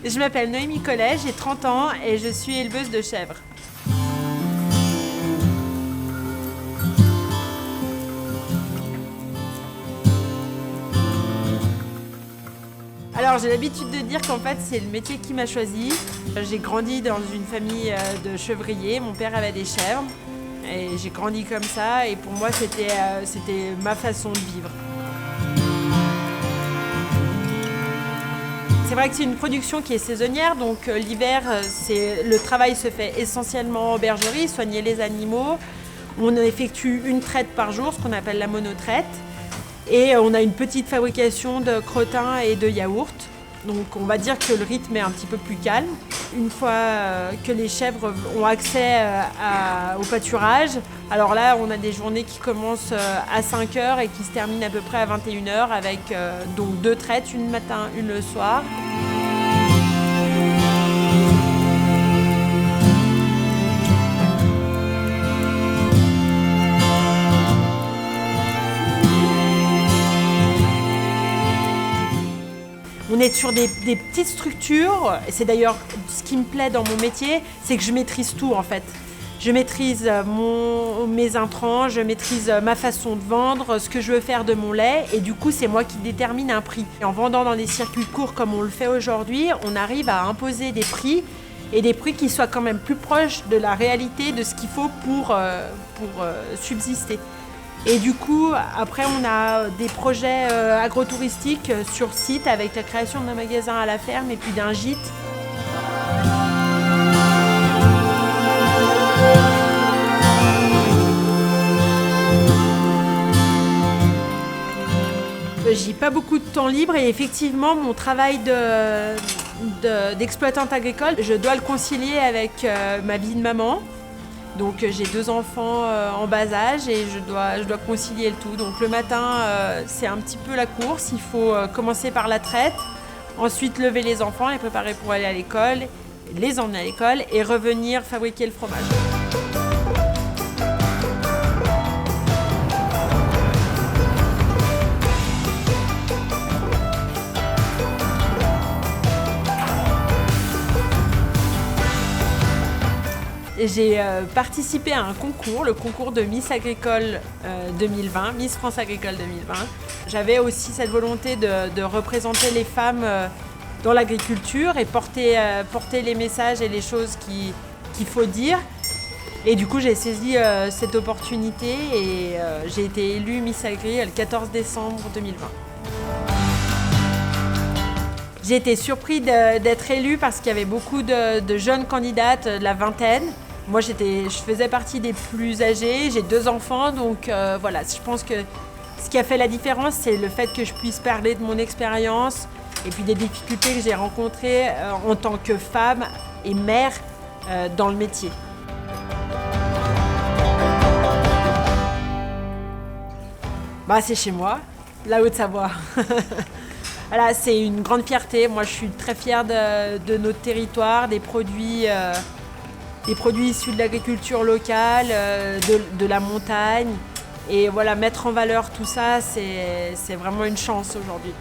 Je m'appelle Noémie Collet, j'ai 30 ans et je suis éleveuse de chèvres. Alors j'ai l'habitude de dire qu'en fait c'est le métier qui m'a choisi. J'ai grandi dans une famille de chevriers, mon père avait des chèvres et j'ai grandi comme ça et pour moi c'était ma façon de vivre. C'est vrai que c'est une production qui est saisonnière, donc l'hiver, le travail se fait essentiellement en bergerie, soigner les animaux. On effectue une traite par jour, ce qu'on appelle la monotraite. Et on a une petite fabrication de crottins et de yaourts. Donc on va dire que le rythme est un petit peu plus calme. Une fois que les chèvres ont accès au pâturage, alors là on a des journées qui commencent à 5h et qui se terminent à peu près à 21h avec donc 2 traites, une le matin, une le soir. On est sur des petites structures, et c'est d'ailleurs ce qui me plaît dans mon métier, c'est que je maîtrise tout en fait. Je maîtrise mes intrants, je maîtrise ma façon de vendre, ce que je veux faire de mon lait, et du coup c'est moi qui détermine un prix. Et en vendant dans des circuits courts comme on le fait aujourd'hui, on arrive à imposer des prix, et des prix qui soient quand même plus proches de la réalité, de ce qu'il faut pour subsister. Et du coup, après, on a des projets agrotouristiques sur site avec la création d'un magasin à la ferme et puis d'un gîte. J'ai pas beaucoup de temps libre et effectivement, mon travail d'exploitante agricole, je dois le concilier avec ma vie de maman. Donc j'ai 2 enfants en bas âge et je dois concilier le tout. Donc le matin, c'est un petit peu la course. Il faut commencer par la traite, ensuite lever les enfants, les préparer pour aller à l'école, les emmener à l'école et revenir fabriquer le fromage. J'ai participé à un concours, le concours de Miss Agricole 2020, Miss France Agricole 2020. J'avais aussi cette volonté de représenter les femmes dans l'agriculture et porter les messages et les choses qu'il faut dire. Et du coup, j'ai saisi cette opportunité et j'ai été élue Miss Agri le 14 décembre 2020. J'ai été surprise d'être élue parce qu'il y avait beaucoup de jeunes candidates de la vingtaine. Moi, je faisais partie des plus âgés, j'ai 2 enfants, donc voilà, je pense que ce qui a fait la différence, c'est le fait que je puisse parler de mon expérience et puis des difficultés que j'ai rencontrées en tant que femme et mère dans le métier. Bah, c'est chez moi, la Haute-Savoie. Voilà, c'est une grande fierté. Moi, je suis très fière de notre territoire, des produits issus de l'agriculture locale, de la montagne. Et voilà, mettre en valeur tout ça, c'est vraiment une chance aujourd'hui.